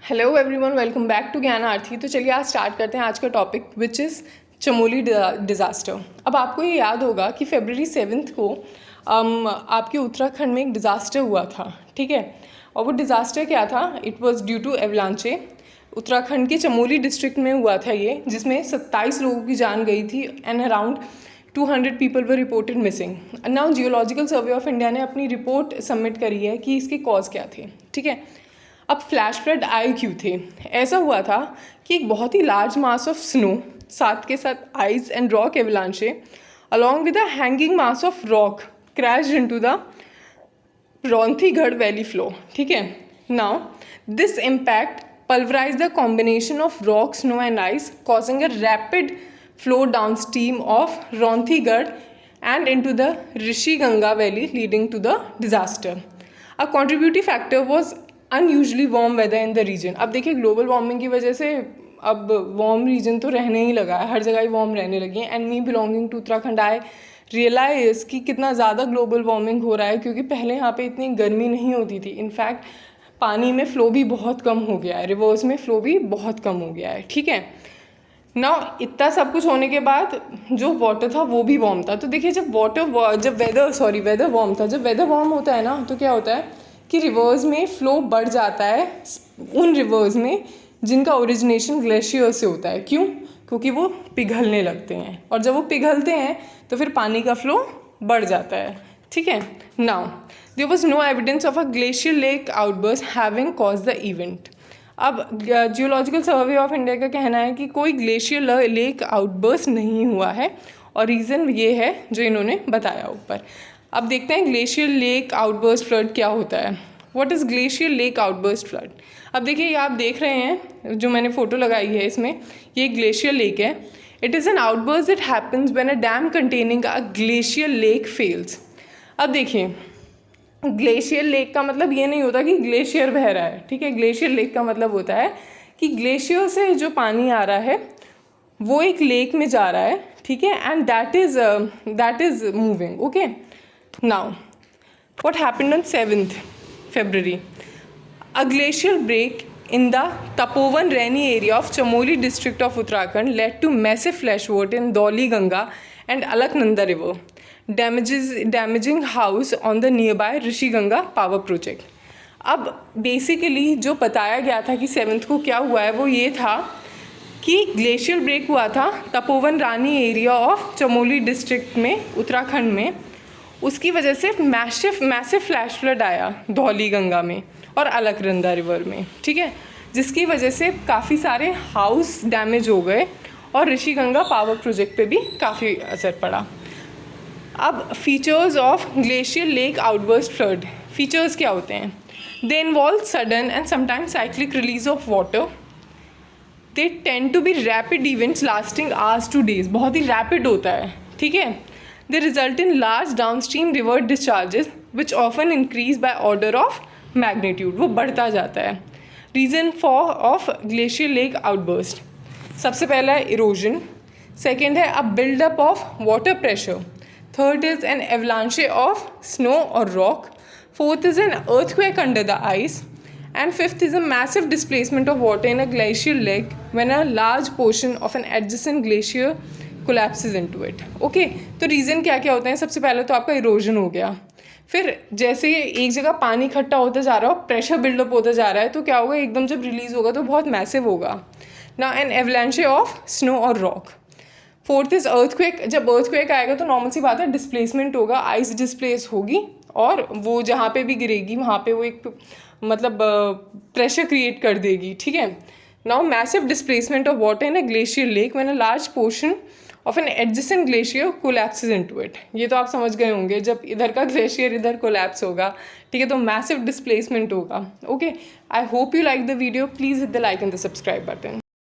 Hello everyone, welcome back to Gyan Aarti. तो चलिए आज स्टार्ट करते हैं आज का topic which is Chamoli disaster. अब आपको ये याद होगा कि February 7 को आपके उत्तराखंड में एक डिज़ास्टर हुआ था, ठीक है। और वो डिज़ास्टर क्या था? It was due to avalanche. Uttarakhand के चमोली डिस्ट्रिक्ट में हुआ था ये, जिसमें 27 लोगों की जान गई थी and around 200 people were reported missing. Now geological survey of India ने अपनी रिपोर्ट सबमिट करी है कि इसके कॉज क्या थे, ठीक है। अब फ्लैश फ्लड आए क्यों थे? ऐसा हुआ था कि एक बहुत ही लार्ज मास ऑफ स्नो साथ के साथ ice and rock avalanche along with a hanging mass of rock crashed into the Raunthigarh valley flow, ठीक है। Now this impact pulverized the combination of rock, snow and ice, causing a rapid flow downstream of Ronthigad and into the Rishi Ganga Valley, leading to the disaster. A contributing factor was unusually warm weather in the region. अब देखिए global warming की वजह से अब warm reason तो रहने ही लगा है, हर जगह ही वार्म रहने लगी है। And me belonging to Uttarakhand I realise कि कितना ज़्यादा ग्लोबल वार्मिंग हो रहा है, क्योंकि पहले यहाँ पे इतनी गर्मी नहीं होती थी। इनफैक्ट पानी में फ़्लो भी बहुत कम हो गया है, रिवर्स में फ़्लो भी बहुत कम हो गया है, ठीक है ना। इतना सब कुछ होने के बाद जो वाटर था वो भी वार्म था। तो देखिए जब वेदर वार्म था, जब वेदर वार्म होता है ना तो क्या होता है कि रिवर्स में फ़्लो बढ़ जाता है, उन रिवर्स में जिनका ओरिजिनेशन ग्लेशियर से होता है। क्यों? क्योंकि वो पिघलने लगते हैं, और जब वो पिघलते हैं तो फिर पानी का फ़्लो बढ़ जाता है, ठीक है। Now there was no evidence of a glacial lake outburst having caused the event. अब जियोलॉजिकल सर्वे ऑफ इंडिया का कहना है कि कोई ग्लेशियर लेक आउटबर्स्ट नहीं हुआ है, और रीज़न ये है जो इन्होंने बताया ऊपर। अब देखते हैं ग्लेशियर लेक आउटबर्स्ट फ्लड क्या होता है। What is glacier lake outburst flood? अब देखिए ये आप देख रहे हैं जो मैंने फ़ोटो लगाई है, इसमें ये ग्लेशियर लेक है। It is an outburst that happens when a dam containing a glacier lake fails. अब देखिए ग्लेशियर लेक का मतलब ये नहीं होता कि ग्लेशियर बह रहा है, ठीक है। ग्लेशियर लेक का मतलब होता है कि ग्लेशियर से जो पानी आ रहा है वो एक लेक में जा रहा है, ठीक है, and that is moving, okay. Now what happened on 7th February? A glacial break in the Tapovan rainy area of Chamoli district of Uttarakhand led to massive flash flood in Dhauli Ganga and Alaknanda river, damaging house on the nearby Rishi Ganga power project. अब basically जो बताया गया था कि 7th को क्या हुआ है वो ये था कि ग्लेशियर ब्रेक हुआ था तपोवन रानी एरिया ऑफ चमोली डिस्ट्रिक्ट में, उत्तराखंड में। उसकी वजह से मैसिव फ्लैश फ्लड आया धौली गंगा में और अलकनंदा रिवर में, ठीक है, जिसकी वजह से काफ़ी सारे हाउस डैमेज हो गए और ऋषि गंगा पावर प्रोजेक्ट पे भी काफ़ी असर पड़ा। अब features of glacier lake outburst flood, features क्या होते हैं? They involve sudden and sometimes cyclic release of water. They tend to be rapid events lasting hours to days, बहुत ही रैपिड होता है, ठीक है। They result in large downstream river discharges which often increase by order of magnitude, वो बढ़ता जाता है। Reason of glacier lake outburst, सबसे पहला है इरोजन, सेकेंड है अ buildup of water pressure, third is an avalanche of snow और rock, fourth is an earthquake under the ice, and fifth is a massive displacement of water in a glacial lake when a large portion of an adjacent glacier collapses into it. Okay, तो reason क्या क्या होते हैं? सबसे पहले तो आपका erosion हो गया, फिर जैसे एक जगह पानी इकट्ठा होता जा रहा है, प्रेशर बिल्डअप होता जा रहा है, तो क्या होगा, एकदम जब रिलीज़ होगा तो बहुत मैसिव होगा ना। एन एवलांचे ऑफ स्नो और रॉक। फोर्थ इज अर्थक्वेक, जब अर्थक्वेक आएगा तो नॉर्मल सी बात है डिस्प्लेसमेंट होगा, आइस डिस्प्लेस होगी और वो जहाँ पे भी गिरेगी वहाँ पे वो एक मतलब प्रेशर क्रिएट कर देगी, ठीक है। Now massive displacement of water in a glacier lake when a large portion of an adjacent glacier collapses into it. ये तो आप समझ गए होंगे, जब इधर का ग्लेशियर इधर कोलैप्स होगा, ठीक है, तो मैसिव डिस्प्लेसमेंट होगा, okay. I hope you like the video, please hit the like and the subscribe button.